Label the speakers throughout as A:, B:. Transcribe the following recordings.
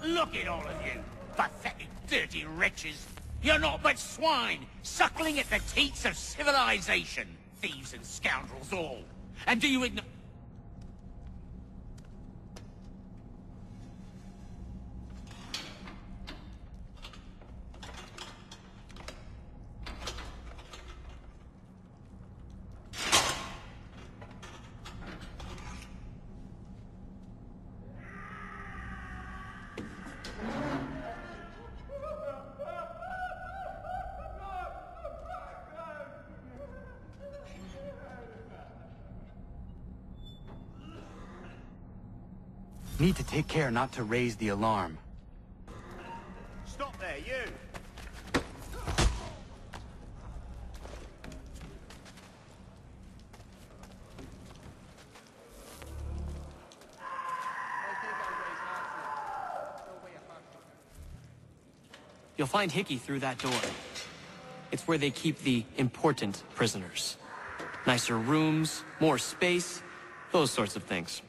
A: Look at all of you, pathetic, dirty wretches. You're not but swine, suckling at the teats of civilization. Thieves and scoundrels all. And do you ignore...
B: Need to take care not to raise the alarm.
A: Stop there, you!
C: You'll find Hickey through that door. It's where they keep the important prisoners. Nicer rooms, more space, those sorts of things.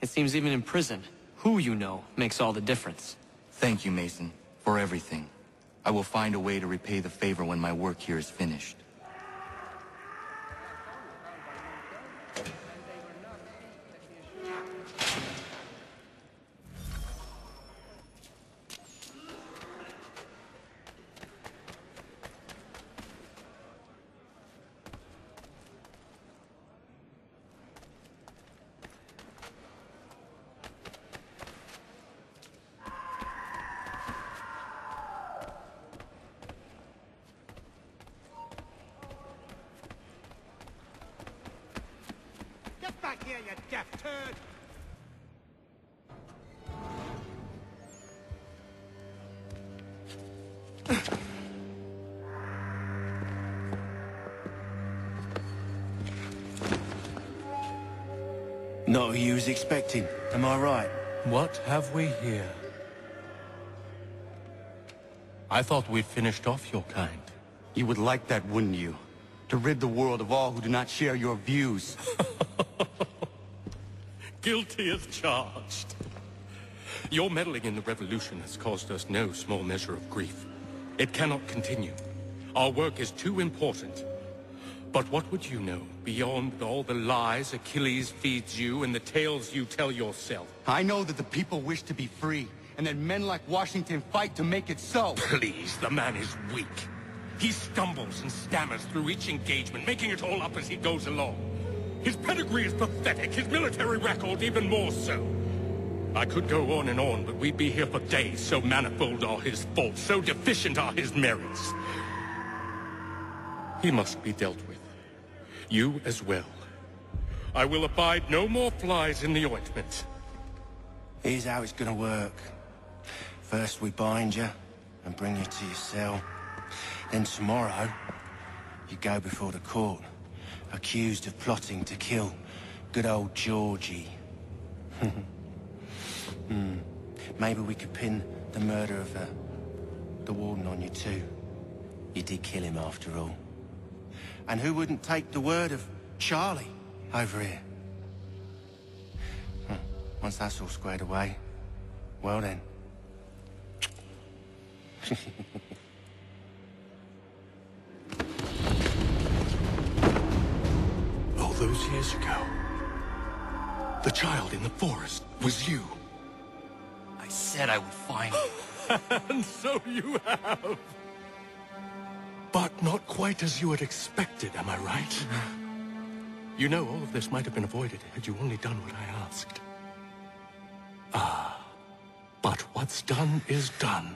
C: It seems even in prison, who you know makes all the difference.
B: Thank you, Mason, for everything. I will find a way to repay the favor when my work here is finished.
A: Get back here, you deaf turd!
D: Not who you was expecting, am I right?
E: What have we here? I thought we finished off your kind.
B: You would like that, wouldn't you? To rid the world of all who do not share your views.
E: Guilty as charged. Your meddling in the revolution has caused us no small measure of grief. It cannot continue. Our work is too important. But what would you know beyond all the lies Achilles feeds you and the tales you tell yourself?
B: I know that the people wish to be free, and that men like Washington fight to make it so.
E: Please, the man is weak. He stumbles and stammers through each engagement, making it all up as he goes along. His pedigree is pathetic, his military record even more so. I could go on and on, but we'd be here for days, so manifold are his faults, so deficient are his merits. He must be dealt with. You as well. I will abide no more flies in the ointment.
D: Here's how it's gonna work. First we bind you and bring you to your cell. Then tomorrow, you go before the court, accused of plotting to kill good old Georgie. Maybe we could pin the murder of the warden on you too. You did kill him after all. And who wouldn't take the word of Charlie over here? Once that's all squared away, well then.
E: All those years ago, the child in the forest was you.
B: I said I would find you.
E: And so you have. But not quite as you had expected, am I right? You know, all of this might have been avoided had you only done what I asked. Ah, but what's done is done.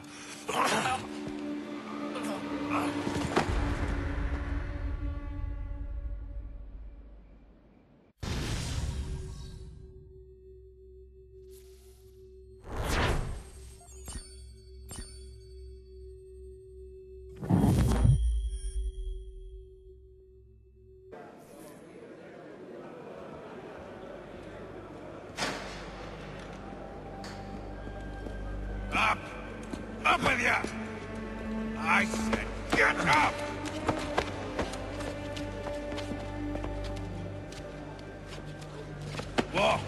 A: Up with you! I said get up! Walk!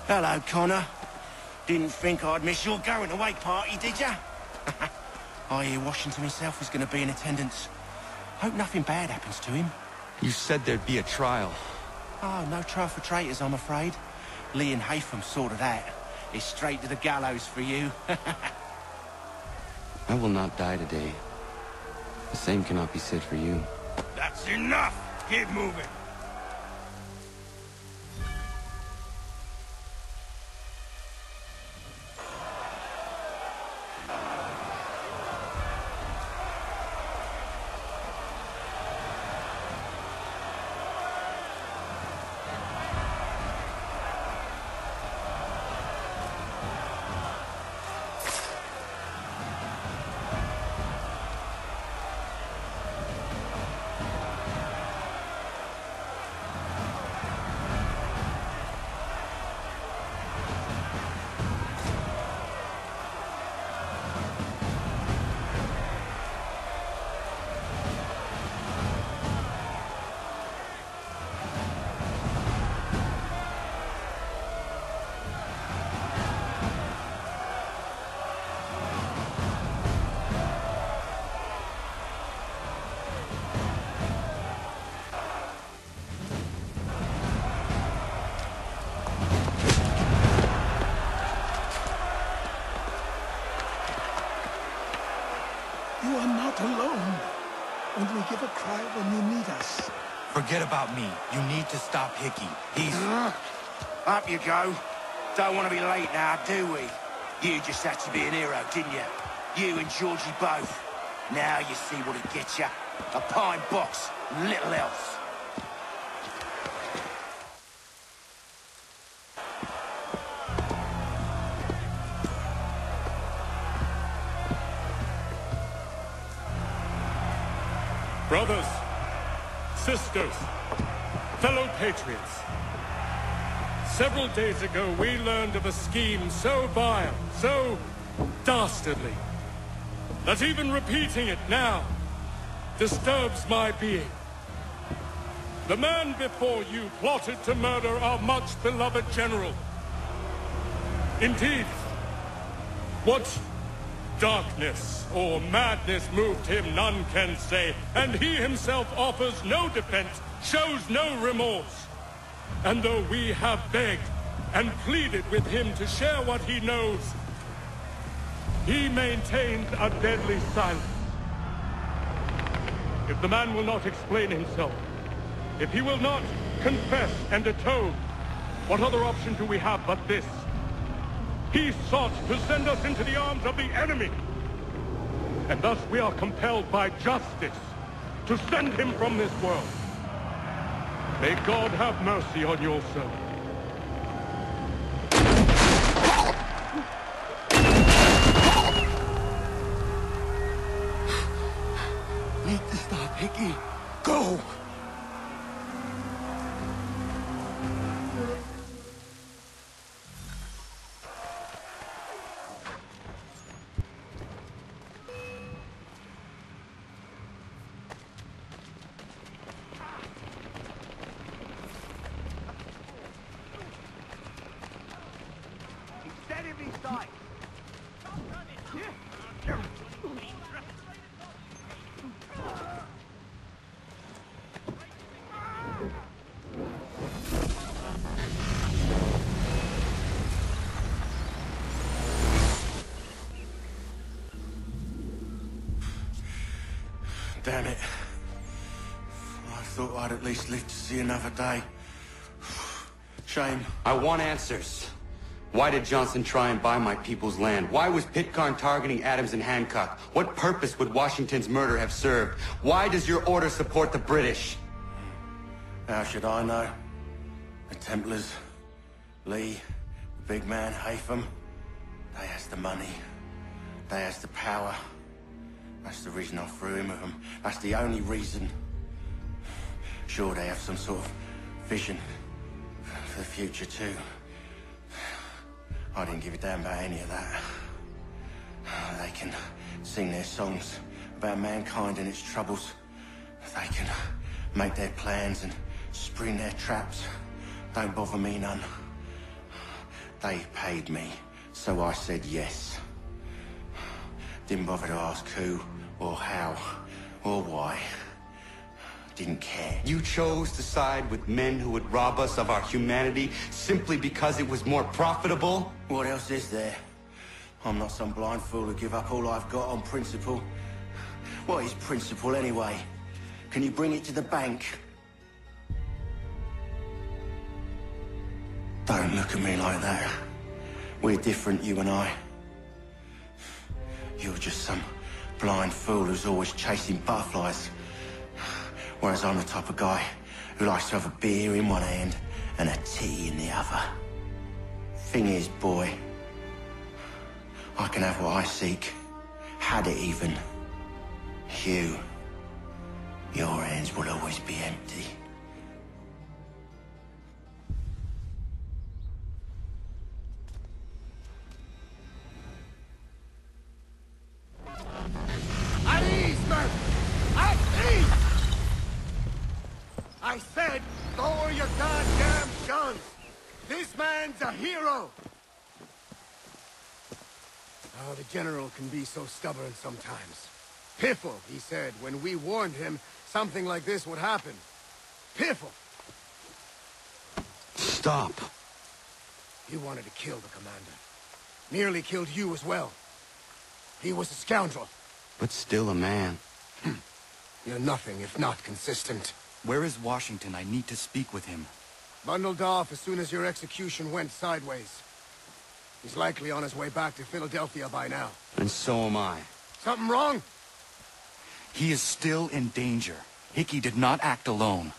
D: Hello, Connor. Didn't think I'd miss your going-away party, did ya? I hear Washington himself is going to be in attendance. Hope nothing bad happens to him.
B: You said there'd be a trial.
D: Oh, no trial for traitors, I'm afraid. Lee and Haytham sorted that. It's straight to the gallows for you.
B: I will not die today. The same cannot be said for you.
E: That's enough! Keep moving!
F: You are not alone. Only give a cry when you need us.
B: Forget about me. You need to stop Hickey. He's...
D: Up you go. Don't want to be late now, do we? You just had to be an hero, didn't you? You and Georgie both. Now you see what it gets you. A pine box, little else.
E: Brothers, sisters, fellow patriots. Several days ago, we learned of a scheme so vile, so dastardly, that even repeating it now disturbs my being. The man before you plotted to murder our much-beloved general. Indeed, what darkness or madness moved him, none can say, and he himself offers no defense, shows no remorse. And though we have begged and pleaded with him to share what he knows, he maintains a deadly silence. If the man will not explain himself, if he will not confess and atone, what other option do we have but this? He sought to send us into the arms of the enemy. And thus we are compelled by justice to send him from this world. May God have mercy on your soul.
D: Need to stop Hickey. Go! Damn it. I thought I'd at least live to see another day. Shame.
B: I want answers. Why did Johnson try and buy my people's land? Why was Pitcairn targeting Adams and Hancock? What purpose would Washington's murder have served? Why does your order support the British?
D: How should I know? The Templars, Lee, the big man, Haytham, they has the money. They has the power. That's the reason I threw in with them. That's the only reason. Sure, they have some sort of vision for the future, too. I didn't give a damn about any of that. They can sing their songs about mankind and its troubles. They can make their plans and spring their traps. Don't bother me none. They paid me, so I said yes. Didn't bother to ask who, or how, or why. Didn't care.
B: You chose to side with men who would rob us of our humanity simply because it was more profitable?
D: What else is there? I'm not some blind fool who give up all I've got on principle. What is principle anyway? Can you bring it to the bank? Don't look at me like that. We're different, you and I. You're just some blind fool who's always chasing butterflies. Whereas I'm the type of guy who likes to have a beer in one hand and a tea in the other. Thing is, boy, I can have what I seek. Had it even. Your hands will always be empty.
F: At ease, men! At ease! I said, lower your goddamn guns! This man's a hero! Oh, the General can be so stubborn sometimes. Piffle, he said, when we warned him something like this would happen. Piffle!
B: Stop.
F: He wanted to kill the commander. Nearly killed you as well. He was a scoundrel.
B: But still a man.
F: You're nothing if not consistent.
G: Where is Washington? I need to speak with him.
F: Bundled off as soon as your execution went sideways. He's likely on his way back to Philadelphia by now.
B: And so am I.
F: Something wrong?
G: He is still in danger. Hickey did not act alone.